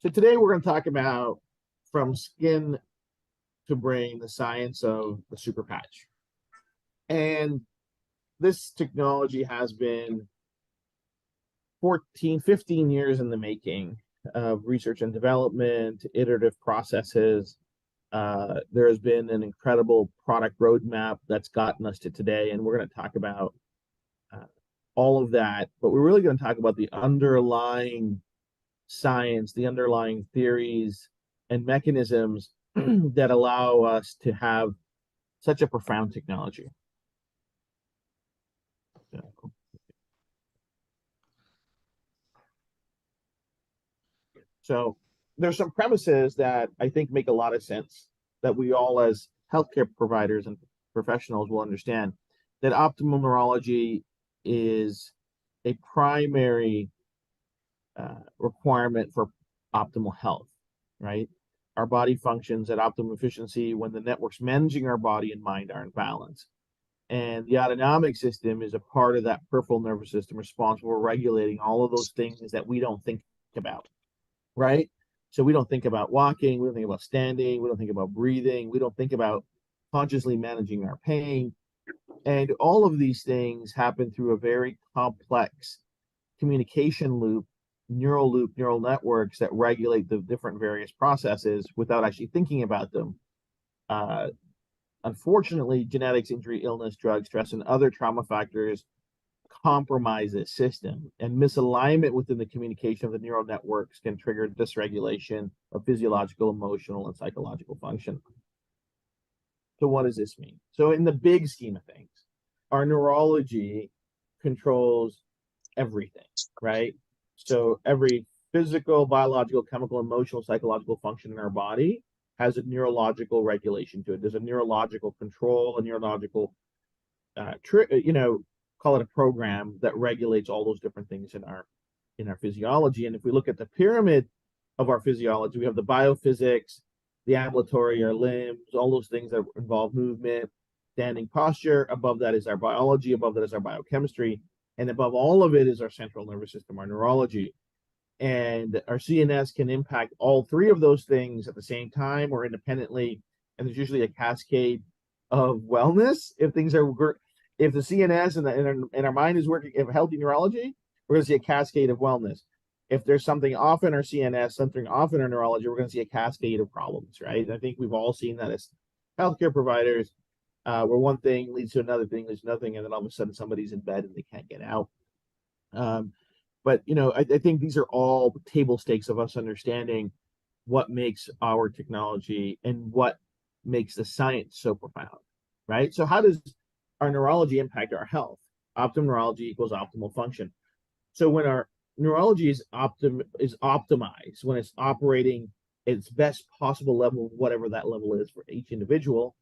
So today we're going to talk about from skin to brain, the science of the super patch. And this technology has been 14, 15 years in the making of research and development, iterative processes. There has been an incredible product roadmap that's gotten us to today, and we're going to talk about all of that, but we're really going to talk about the underlying science, the underlying theories and mechanisms that allow us to have such a profound technology. So there's some premises that I think make a lot of sense that we all as healthcare providers and professionals will understand, that optimal neurology is a primary requirement for optimal health, right? Our body functions at optimum efficiency when the networks managing our body and mind are in balance. And the autonomic system is a part of that peripheral nervous system responsible for regulating all of those things that we don't think about, right? So we don't think about walking, we don't think about standing, we don't think about breathing, we don't think about consciously managing our pain. And all of these things happen through a very complex communication loop, neural networks that regulate the different various processes without actually thinking about them. Unfortunately, genetics, injury, illness, drugs, stress, and other trauma factors compromise this system, and misalignment within the communication of the neural networks can trigger dysregulation of physiological, emotional, and psychological function. So what does this mean? So in the big scheme of things, our neurology controls everything, right? So every physical, biological, chemical, emotional, psychological function in our body has a neurological regulation to it. There's a neurological control, a neurological, call it a program that regulates all those different things in our physiology. And if we look at the pyramid of our physiology, we have the biophysics, the ambulatory, our limbs, all those things that involve movement, standing posture. Above that is our biology. Above that is our biochemistry. And above all of it is our central nervous system, our neurology. And our CNS can impact all three of those things at the same time or independently. And there's usually a cascade of wellness. If things are, if the CNS and our mind is working, if healthy neurology, we're going to see a cascade of wellness. If there's something off in our CNS, something off in our neurology, we're going to see a cascade of problems, right? And I think we've all seen that as healthcare providers, where one thing leads to another thing, leads to nothing, and then all of a sudden somebody's in bed and they can't get out. But I think these are all table stakes of us understanding what makes our technology and what makes the science so profound, right? So how does our neurology impact our health? Optimal neurology equals optimal function. So when our neurology is optimized, when it's operating its best possible level, whatever that level is for each individual,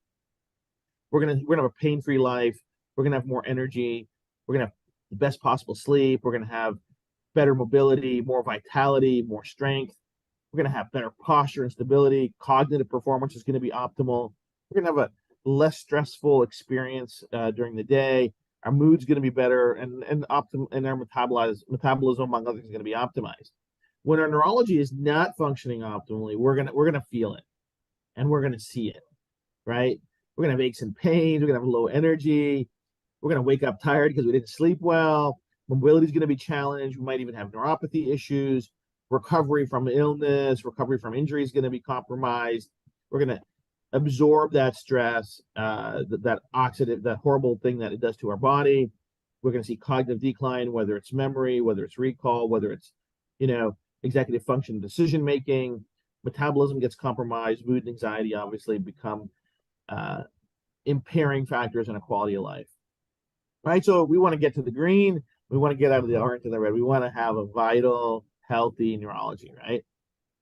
we're gonna have a pain-free life. We're gonna have more energy. We're gonna have the best possible sleep. We're gonna have better mobility, more vitality, more strength. We're gonna have better posture and stability. Cognitive performance is gonna be optimal. We're gonna have a less stressful experience during the day. Our mood's going to be better, and our metabolism, among other things, is going to be optimized. When our neurology is not functioning optimally, we're gonna feel it, and we're gonna see it, right? We're gonna have aches and pains. We're gonna have low energy. We're gonna wake up tired because we didn't sleep well. Mobility is going to be challenged. We might even have neuropathy issues. Recovery from illness, recovery from injury is going to be compromised. We're going to absorb that stress, that oxidative, that horrible thing that it does to our body. We're going to see cognitive decline, whether it's memory, whether it's recall, whether it's, executive function, decision making. Metabolism gets compromised. Mood and anxiety obviously become impairing factors in a quality of life, right? So we want to get to the green. We want to get out of the orange and the red. We want to have a vital, healthy neurology, right?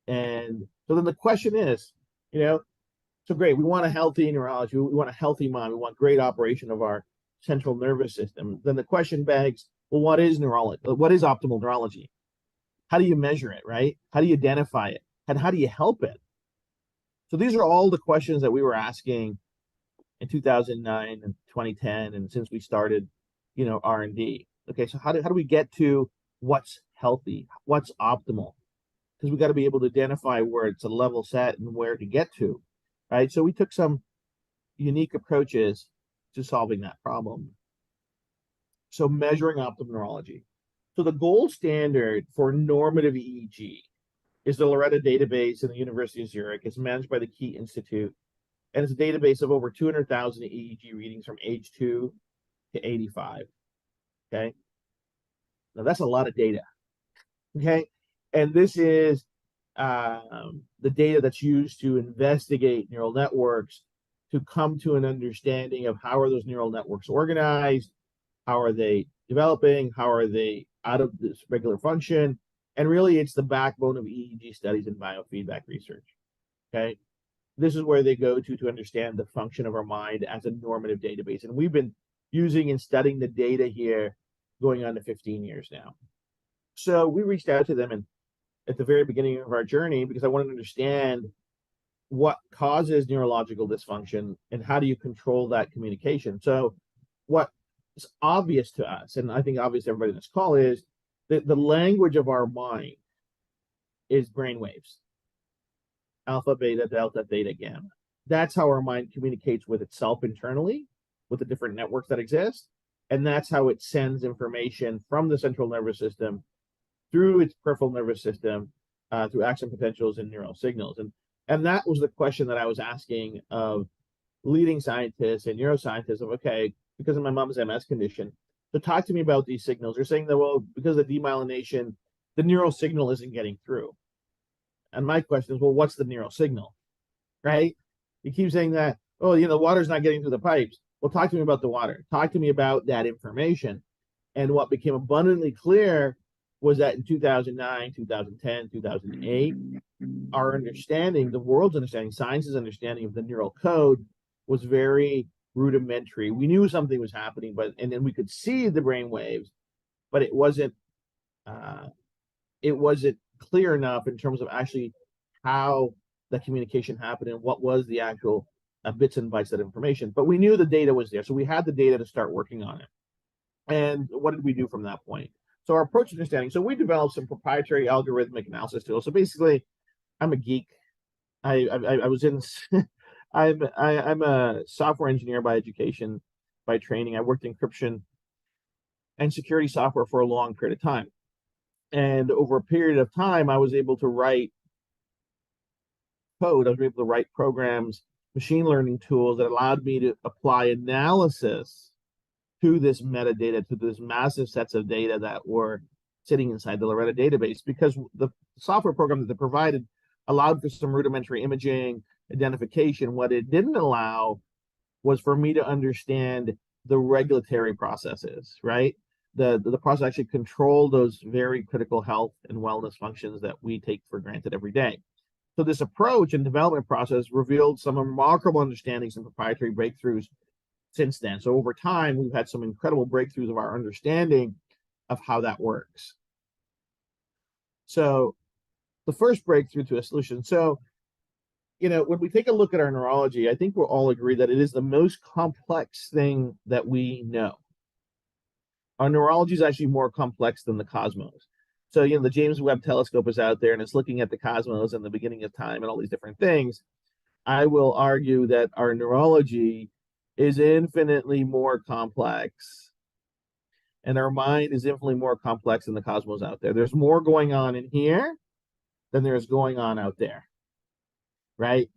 And so then the question is, so great, we want a healthy neurology, we want a healthy mind, we want great operation of our central nervous system. Then the question begs, well, what is neurology? What is optimal neurology? How do you measure it, right? How do you identify it? And how do you help it? So these are all the questions that we were asking in 2009 and 2010, and since we started, R&D. Okay, so how do we get to what's healthy, what's optimal? because we got to be able to identify where it's a level set and where to get to, right? So we took some unique approaches to solving that problem. So measuring optimal neurology. So the gold standard for normative EEG is the Loretta database in the University of Zurich. It's managed by the Key Institute, and it's a database of over 200,000 EEG readings from age 2 to 85. Okay, now that's a lot of data. Okay, and this is the data that's used to investigate neural networks, to come to an understanding of how are those neural networks organized, how are they developing, how are they out of this regular function, and really it's the backbone of EEG studies and biofeedback research. Okay, this is where they go to understand the function of our mind as a normative database, and we've been using and studying the data here going on to 15 years now. So we reached out to them and at the very beginning of our journey because I wanted to understand what causes neurological dysfunction and how do you control that communication. So what is obvious to us, and I think obvious to everybody in this call, is that the language of our mind is brain waves. Alpha, beta, delta, theta, gamma. That's how our mind communicates with itself internally, with the different networks that exist. And that's how it sends information from the central nervous system through its peripheral nervous system, through action potentials and neural signals. And that was the question that I was asking of leading scientists and neuroscientists of, okay, because of my mom's MS condition, to talk to me about these signals. They're saying that, well, because of demyelination, the neural signal isn't getting through. And my question is, well, what's the neural signal, right? You keep saying that, oh, the water's not getting through the pipes. Well, talk to me about the water. Talk to me about that information. And what became abundantly clear was that in 2009, 2010, 2008, our understanding, the world's understanding, science's understanding of the neural code was very rudimentary. We knew something was happening, and then we could see the brain waves, but it wasn't clear enough in terms of actually how the communication happened and what was the actual bits and bytes of information. But we knew the data was there, so we had the data to start working on it. And what did we do from that point? So our approach to understanding, so we developed some proprietary algorithmic analysis tools. So basically, I'm a geek. I was in I'm a software engineer by education, by training. I worked in encryption and security software for a long period of time. And over a period of time, I was able to write code. I was able to write programs, machine learning tools that allowed me to apply analysis to this metadata, to this massive sets of data that were sitting inside the Loretta database, because the software program that they provided allowed for some rudimentary imaging, identification. What it didn't allow was for me to understand the regulatory processes, right? The process actually control those very critical health and wellness functions that we take for granted every day. So this approach and development process revealed some remarkable understandings and proprietary breakthroughs since then. So over time, we've had some incredible breakthroughs of our understanding of how that works. So the first breakthrough to a solution. So, when we take a look at our neurology, I think we'll all agree that it is the most complex thing that we know. Our neurology is actually more complex than the cosmos. So, the James Webb Telescope is out there and it's looking at the cosmos and the beginning of time and all these different things. I will argue that our neurology is infinitely more complex, and our mind is infinitely more complex than the cosmos out there. There's more going on in here than there's going on out there, right?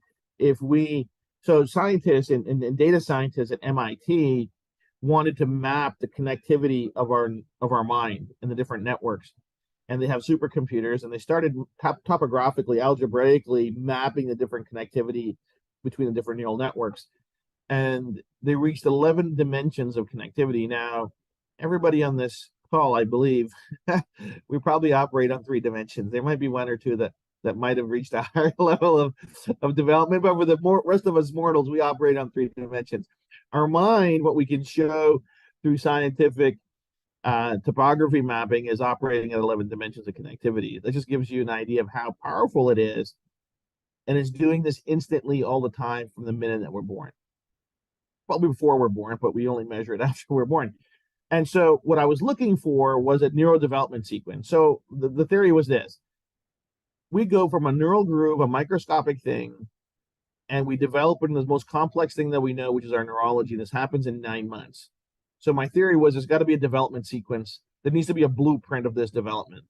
So scientists and data scientists at MIT wanted to map the connectivity of our mind and the different networks, and they have supercomputers, and they started topographically, algebraically mapping the different connectivity between the different neural networks. And they reached 11 dimensions of connectivity. Now, everybody on this call, I believe, we probably operate on 3 dimensions. There might be 1 or 2 that might have reached a higher level of development, but for the rest of us mortals, we operate on 3 dimensions. Our mind, what we can show through scientific topography mapping, is operating at 11 dimensions of connectivity. That just gives you an idea of how powerful it is. And it's doing this instantly all the time from the minute that we're born. Probably before we're born, but we only measure it after we're born. And so what I was looking for was a neurodevelopment sequence. So the theory was this. we go from a neural groove, a microscopic thing, and we develop it in the most complex thing that we know, which is our neurology. This happens in 9 months. So my theory was there's got to be a development sequence. There needs to be a blueprint of this development,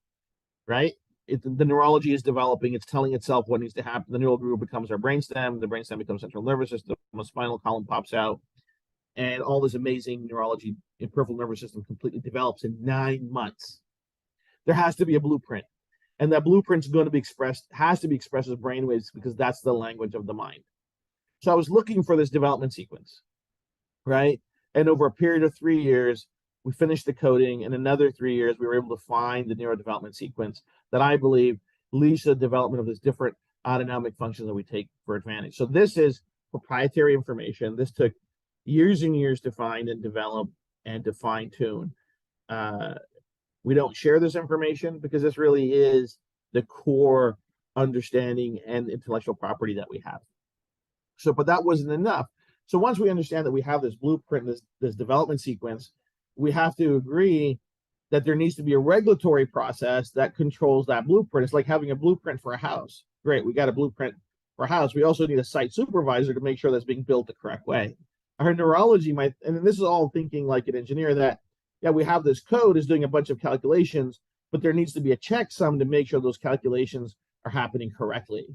right? The neurology is developing. It's telling itself what needs to happen. The neural groove becomes our brainstem. The brainstem becomes central nervous system. The spinal column pops out. And all this amazing neurology in peripheral nervous system completely develops in 9 months. There has to be a blueprint. And that blueprint is going to be expressed, has to be expressed as brainwaves because that's the language of the mind. So I was looking for this development sequence, right? And over a period of 3 years, we finished the coding. In another 3 years, we were able to find the neurodevelopment sequence that I believe leads to the development of this different autonomic functions that we take for advantage. So this is proprietary information. This took years and years to find and develop and to fine tune. We don't share this information because this really is the core understanding and intellectual property that we have. So, but that wasn't enough. So once we understand that we have this blueprint, this development sequence, we have to agree that there needs to be a regulatory process that controls that blueprint. It's like having a blueprint for a house. Great, we got a blueprint for a house. We also need a site supervisor to make sure that's being built the correct way. Our neurology might, and this is all thinking like an engineer, that yeah, we have this code is doing a bunch of calculations, but there needs to be a checksum to make sure those calculations are happening correctly.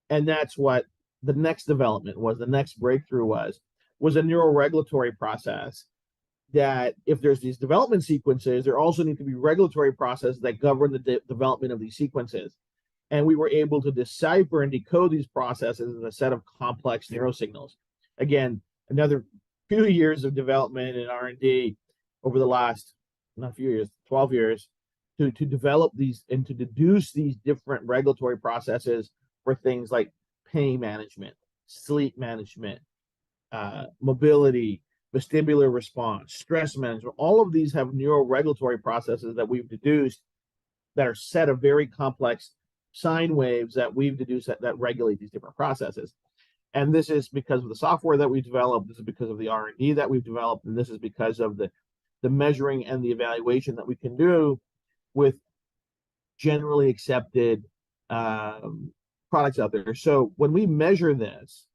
And that's what the next development was, the next breakthrough was a neuroregulatory process that if there's these development sequences, there also need to be regulatory processes that govern the development of these sequences. And we were able to decipher and decode these processes as a set of complex neurosignals. Again, another few years of development and R&D over the last, not a few years, 12 years, to develop these and to deduce these different regulatory processes for things like pain management, sleep management, mobility, vestibular response, stress management. All of these have neuroregulatory processes that we've deduced that are set of very complex sine waves that we've deduced that regulate these different processes. And this is because of the software that we developed. This is because of the R&D that we've developed. And this is because of the measuring and the evaluation that we can do with generally accepted products out there. So when we measure this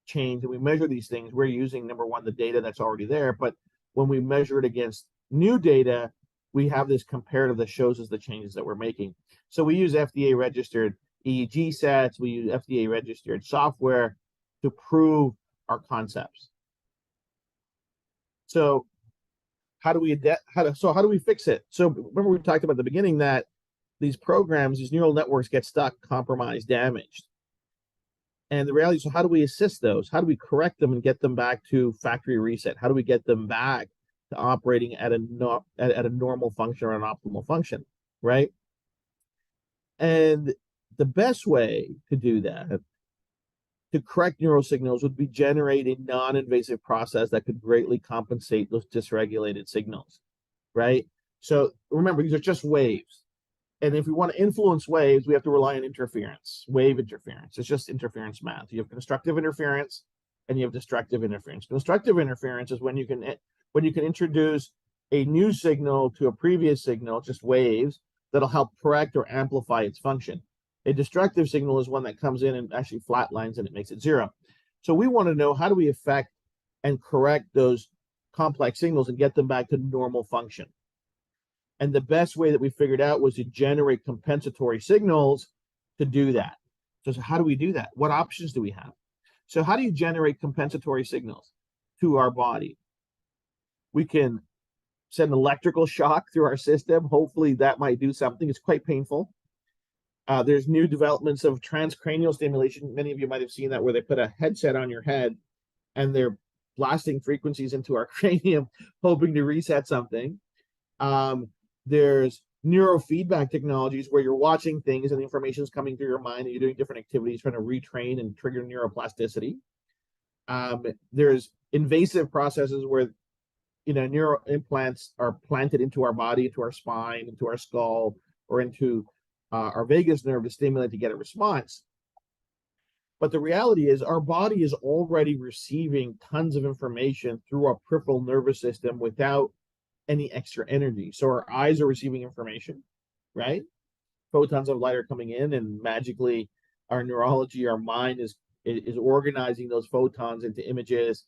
change and we measure these things, we're using, number one, the data that's already there. But when we measure it against new data, we have this comparative that shows us the changes that we're making. So we use FDA registered EEG sets. We use FDA registered software to prove our concepts. So how do we fix it? So remember we talked about at the beginning that these programs, these neural networks get stuck, compromised, damaged. And the reality is, so how do we assist those? How do we correct them and get them back to factory reset? How do we get them back to operating at a normal function or an optimal function, right? And the best way to do that, to correct neural signals, would be generate a non-invasive process that could greatly compensate those dysregulated signals, right? So remember, these are just waves. And if we want to influence waves, we have to rely on interference, wave interference. It's just interference math. You have constructive interference and you have destructive interference. Constructive interference is when you can introduce a new signal to a previous signal, just waves, that'll help correct or amplify its function. A destructive signal is one that comes in and actually flatlines and it makes it zero. So we want to know, how do we affect and correct those complex signals and get them back to normal function? And the best way that we figured out was to generate compensatory signals to do that. So how do we do that? What options do we have? So how do you generate compensatory signals to our body? We can send electrical shock through our system. Hopefully that might do something. It's quite painful. There's new developments of transcranial stimulation. Many of you might have seen that, where they put a headset on your head and they're blasting frequencies into our cranium, hoping to reset something. There's neurofeedback technologies where you're watching things and the information is coming through your mind and you're doing different activities, trying to retrain and trigger neuroplasticity. There's invasive processes where, neural implants are planted into our body, into our spine, into our skull, or into our vagus nerve to stimulate to get a response. But the reality is our body is already receiving tons of information through our peripheral nervous system without any extra energy. So our eyes are receiving information, right? photons of light are coming in, and magically our neurology, our mind is organizing those photons into images,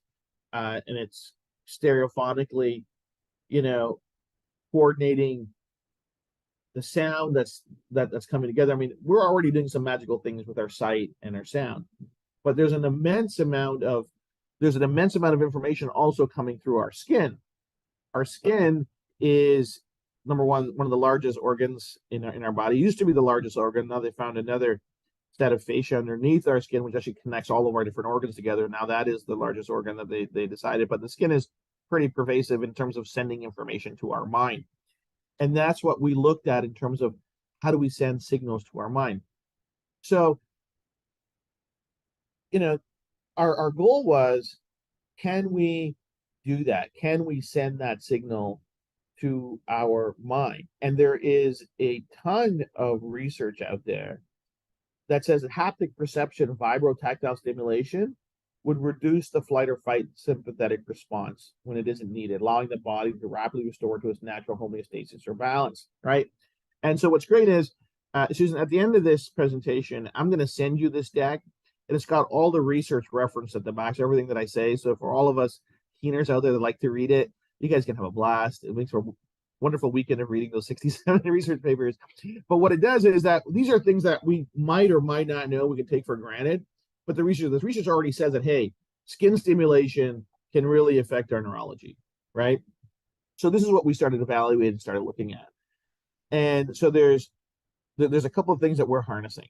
and it's stereophonically, coordinating the sound that's coming together. I mean, we're already doing some magical things with our sight and our sound, but there's an immense amount of information also coming through our skin. Our skin is number one of the largest organs in our body. It used to be the largest organ. Now they found another set of fascia underneath our skin, which actually connects all of our different organs together. Now that is the largest organ that they decided. But the skin is pretty pervasive in terms of sending information to our mind. And that's what we looked at in terms of how do we send signals to our mind. So, our goal was, can we do that? Can we send that signal to our mind? And there is a ton of research out there that says that haptic perception, vibrotactile stimulation, would reduce the flight or fight sympathetic response when it isn't needed, allowing the body to rapidly restore to its natural homeostasis or balance, right? And so what's great is, Susan, at the end of this presentation, I'm going to send you this deck, and it's got all the research referenced at the back, so everything that I say. So for all of us keeners out there that like to read it, you guys can have a blast. It makes for a wonderful weekend of reading those 67 research papers. But what it does is that these are things that we might or might not know, we can take for granted. But this research already says that, hey, skin stimulation can really affect our neurology, right? So this is what we started evaluating and started looking at. And so there's a couple of things that we're harnessing.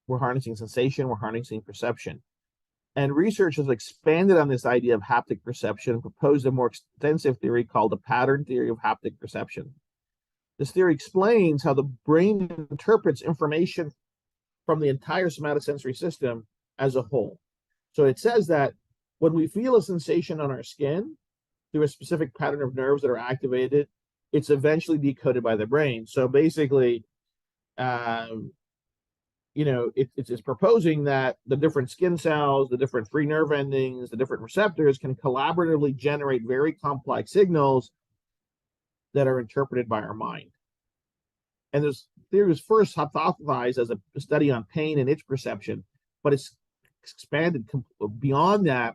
We're harnessing sensation, we're harnessing perception. And research has expanded on this idea of haptic perception and proposed a more extensive theory called the pattern theory of haptic perception. This theory explains how the brain interprets information from the entire somatosensory system as a whole. So it says that when we feel a sensation on our skin through a specific pattern of nerves that are activated, it's eventually decoded by the brain. So basically, it's proposing that the different skin cells, the different free nerve endings, the different receptors can collaboratively generate very complex signals that are interpreted by our mind. And this theory was first hypothesized as a study on pain and itch perception, but it's expanded beyond that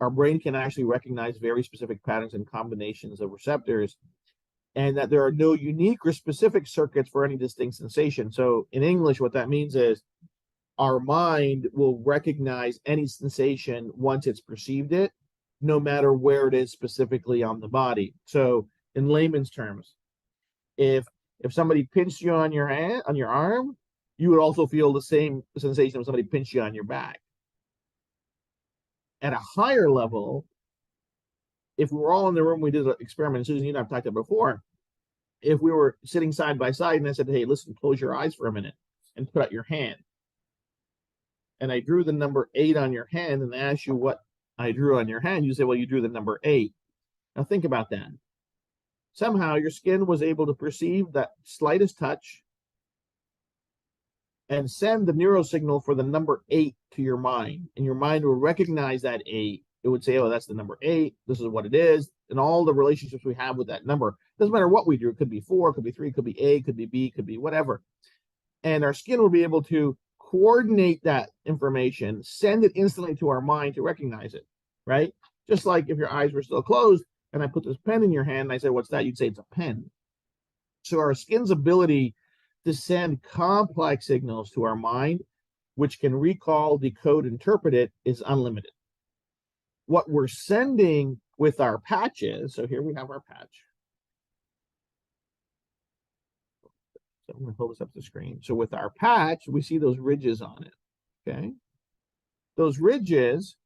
our brain can actually recognize very specific patterns and combinations of receptors, and that there are no unique or specific circuits for any distinct sensation. So in English, what that means is our mind will recognize any sensation once it's perceived it, no matter where it is specifically on the body. So in layman's terms, if somebody pinched you on your hand, on your arm, you would also feel the same sensation if somebody pinched you on your back. At a higher level, if we were all in the room, we did an experiment, Susan, you and I've talked about before. If we were sitting side by side and I said, hey, listen, close your eyes for a minute and put out your hand. And I drew the number 8 on your hand and I asked you what I drew on your hand. You say, well, you drew the number 8. Now think about that. Somehow your skin was able to perceive that slightest touch and send the neurosignal for the number 8 to your mind. And your mind will recognize that 8. It would say, oh, that's the number 8. This is what it is. And all the relationships we have with that number. Doesn't matter what we do. It could be 4, could be 3, could be A, could be B, could be whatever. And our skin will be able to coordinate that information, send it instantly to our mind to recognize it, right? Just like if your eyes were still closed and I put this pen in your hand and I say, what's that? You'd say it's a pen. So our skin's ability to send complex signals to our mind, which can recall, decode, interpret it, is unlimited. What we're sending with our patches, so here we have our patch. So I'm going to pull this up the screen. So with our patch, we see those ridges on it, okay? Those ridges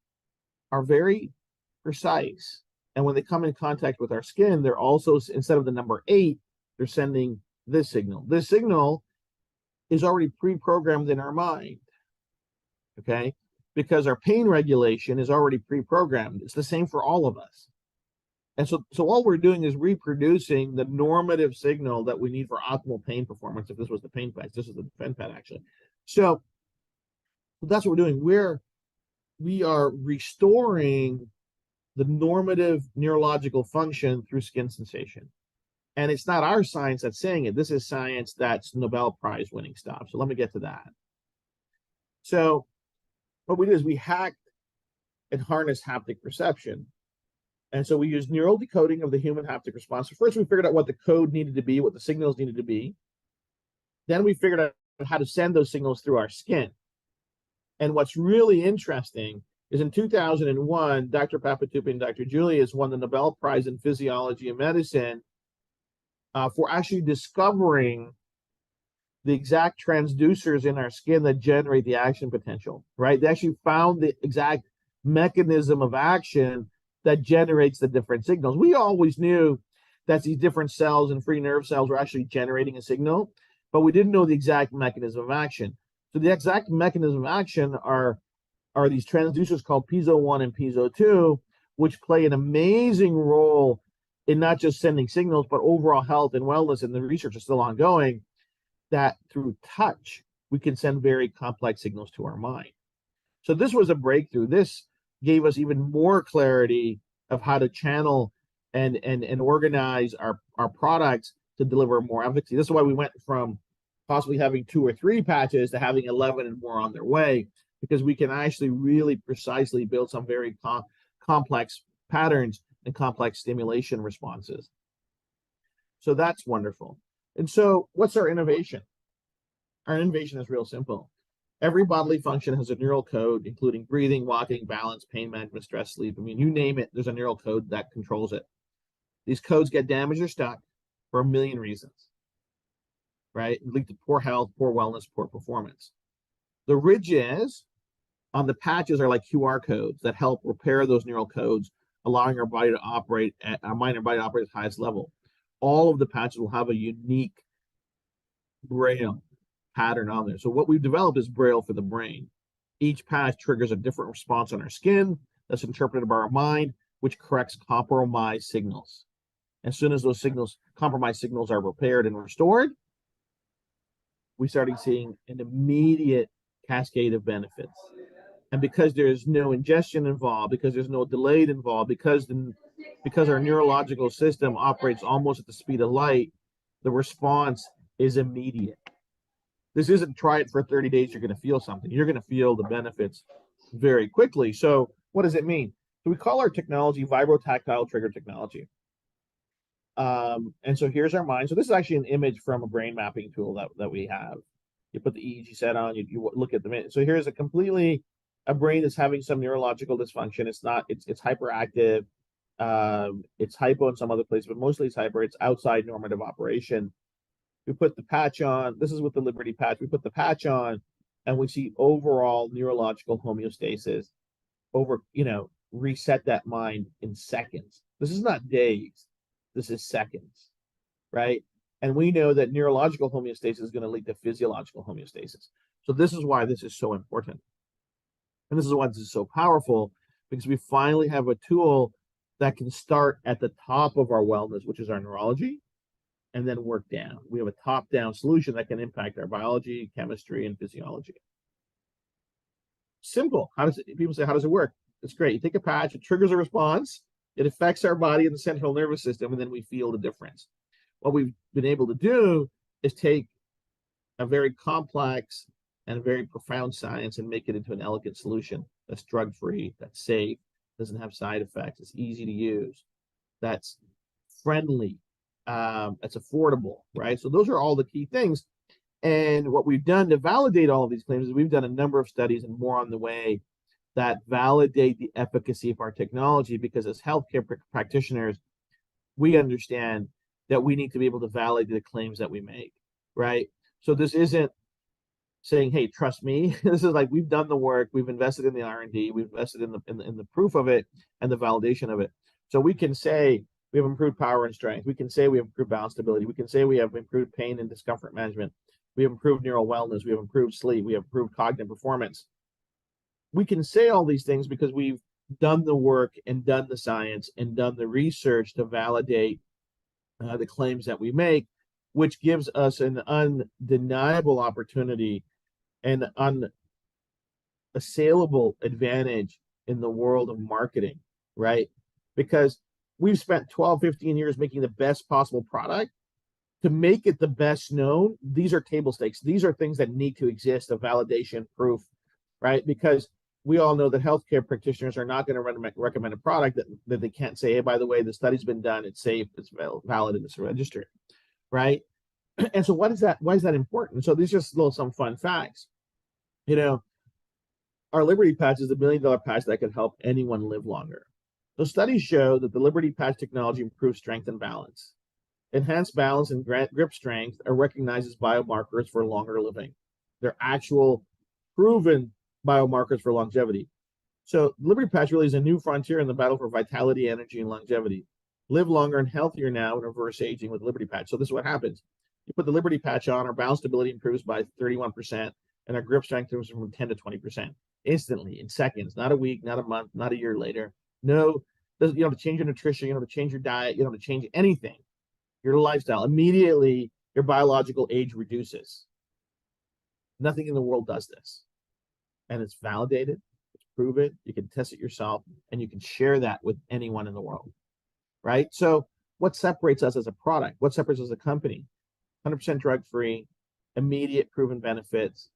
are very precise. And when they come in contact with our skin, they're also, instead of the number 8, they're sending this signal. This signal is already pre-programmed in our mind, okay? Because our pain regulation is already pre-programmed. It's the same for all of us. And so all we're doing is reproducing the normative signal that we need for optimal pain performance. If this was the pain patch, this is the pen pad actually. So that's what we're doing. We are restoring the normative neurological function through skin sensation. And it's not our science that's saying it. This is science that's Nobel Prize winning stuff. So let me get to that. So what we did is we hacked and harnessed haptic perception. And so we used neural decoding of the human haptic response. So first we figured out what the code needed to be, what the signals needed to be. Then we figured out how to send those signals through our skin. And what's really interesting is in 2001, Dr. Papatupi and Dr. Julius won the Nobel Prize in Physiology and Medicine for actually discovering the exact transducers in our skin that generate the action potential, right? They actually found the exact mechanism of action that generates the different signals. We always knew that these different cells and free nerve cells were actually generating a signal, but we didn't know the exact mechanism of action. So the exact mechanism of action are these transducers called piezo 1 and piezo 2, which play an amazing role in not just sending signals, but overall health and wellness. And the research is still ongoing, that through touch, we can send very complex signals to our mind. So this was a breakthrough. This gave us even more clarity of how to channel and organize our products to deliver more efficacy. This is why we went from possibly having 2 or 3 patches to having 11 and more on their way, because we can actually really precisely build some very complex patterns and complex stimulation responses. So that's wonderful. And so what's our innovation? Our innovation is real simple. Every bodily function has a neural code, including breathing, walking, balance, pain management, stress, sleep. I mean, you name it, there's a neural code that controls it. These codes get damaged or stuck for a million reasons, right? Lead to poor health, poor wellness, poor performance. The ridges on the patches are like QR codes that help repair those neural codes, allowing our body to operate at our mind and body to operate at the highest level. All of the patches will have a unique Braille pattern on there. So what we've developed is Braille for the brain. Each patch triggers a different response on our skin that's interpreted by our mind, which corrects compromised signals. As soon as those compromised signals are repaired and restored, we started seeing an immediate cascade of benefits. And because there's no ingestion involved, because there's no delay involved, because our neurological system operates almost at the speed of light, the response is immediate. This isn't try it for 30 days, you're going to feel something. You're going to feel the benefits very quickly. So what does it mean? So we call our technology vibrotactile trigger technology. And so here's our mind. So this is actually an image from a brain mapping tool that we have. You put the EEG set on, you look at the minute. So here's a brain that's having some neurological dysfunction. It's hyperactive. It's hypo in some other places, but mostly it's hyper. It's outside normative operation. We put the patch on. This is with the Liberty patch. We put the patch on, and we see overall neurological homeostasis. Reset that mind in seconds. This is not days. This is seconds, right? And we know that neurological homeostasis is going to lead to physiological homeostasis. So this is why this is so important. And this is why this is so powerful, because we finally have a tool that can start at the top of our wellness, which is our neurology, and then work down. We have a top-down solution that can impact our biology, chemistry, and physiology. Simple. People say, how does it work? It's great. You take a patch, it triggers a response, it affects our body and the central nervous system, and then we feel the difference. What we've been able to do is take a very complex and very profound science and make it into an elegant solution that's drug-free, that's safe, doesn't have side effects, it's easy to use, that's friendly, it's affordable, right? So those are all the key things. And what we've done to validate all of these claims is we've done a number of studies and more on the way that validate the efficacy of our technology, because as healthcare practitioners, we understand that we need to be able to validate the claims that we make, right? So this isn't saying, hey, trust me. This is like, we've done the work, we've invested in the R&D, we've invested in the proof of it and the validation of it. So we can say we have improved power and strength. We can say we have improved balance stability. We can say we have improved pain and discomfort management. We have improved neural wellness. We have improved sleep. We have improved cognitive performance. We can say all these things because we've done the work and done the science and done the research to validate the claims that we make, which gives us an undeniable opportunity and unassailable advantage in the world of marketing, right? Because we've spent 12, 15 years making the best possible product. To make it the best known, these are table stakes. These are things that need to exist, a validation, proof, right? Because we all know that healthcare practitioners are not going to recommend a product that they can't say, hey, by the way, the study's been done, it's safe, it's valid, and it's registered, right? And so why is that important? So these are just some fun facts. You know, our Liberty Patch is $1 million patch that can help anyone live longer. So studies show that the Liberty Patch technology improves strength and balance. Enhanced balance and grip strength are recognized as biomarkers for longer living. They're actual proven biomarkers for longevity. So Liberty Patch really is a new frontier in the battle for vitality, energy, and longevity. Live longer and healthier now and reverse aging with Liberty Patch. So this is what happens. You put the Liberty Patch on, our balance stability improves by 31%, and our grip strength improves from 10 to 20%. Instantly, in seconds, not a week, not a month, not a year later. No, you don't have to change your nutrition, you don't have to change your diet, you don't have to change anything. Your lifestyle, immediately your biological age reduces. Nothing in the world does this. And it's validated, it's proven, you can test it yourself, and you can share that with anyone in the world, right? So what separates us as a product? What separates us as a company? 100% drug-free, immediate proven benefits,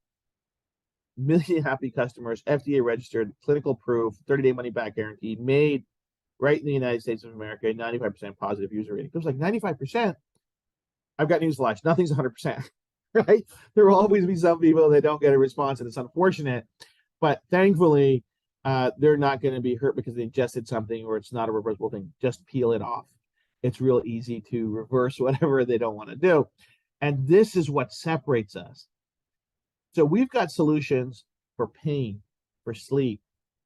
million happy customers, FDA registered, clinical proof, 30-day money-back guarantee, made right in the United States of America, 95% positive user rating. It was like 95%. I've got news flash. Nothing's 100%, right? There will always be some people that don't get a response, and it's unfortunate. But thankfully, they're not going to be hurt because they ingested something or it's not a reversible thing. Just peel it off. It's real easy to reverse whatever they don't want to do. And this is what separates us. So we've got solutions for pain, for sleep,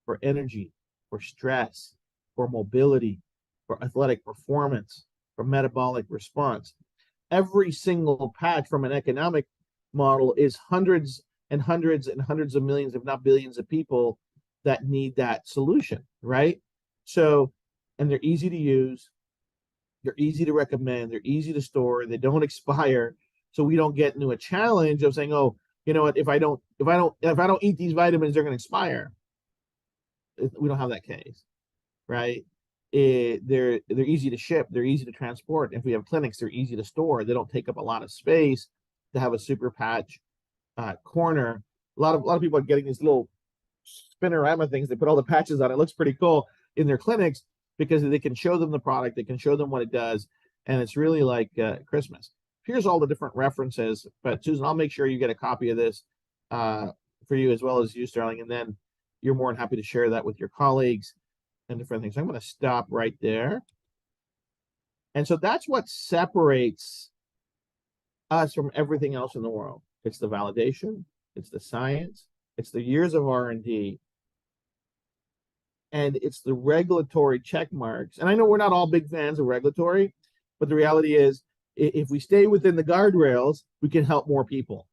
for energy, for stress, for mobility, for athletic performance, for metabolic response. Every single patch from an economic model is hundreds and hundreds and hundreds of millions, if not billions of people that need that solution, right? So, and they're easy to use, they're easy to recommend, they're easy to store, they don't expire. So we don't get into a challenge of saying, oh, you know what, if I don't eat these vitamins, they're going to expire. We don't have that case. Right? They're easy to ship, they're easy to transport. If we have clinics, they're easy to store. They don't take up a lot of space to have a super patch corner. A lot of people are getting these little spinorama things. They put all the patches on. It looks pretty cool in their clinics because they can show them the product, they can show them what it does, and it's really like Christmas. Here's all the different references. But Susan, I'll make sure you get a copy of this for you as well as you, Sterling, and then you're more than happy to share that with your colleagues and different things. I'm going to stop right there. And so that's what separates us from everything else in the world. It's the validation, it's the science, it's the years of R&D, and it's the regulatory check marks. And I know we're not all big fans of regulatory, but the reality is if we stay within the guardrails, we can help more people,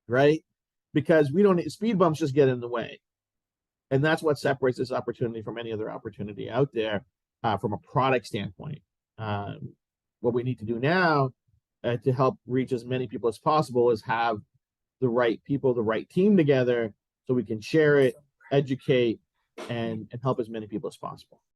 right? Because we don't, speed bumps just get in the way. And that's what separates this opportunity from any other opportunity out there from a product standpoint. What we need to do now to help reach as many people as possible is have the right people, the right team together so we can share it, educate, and help as many people as possible.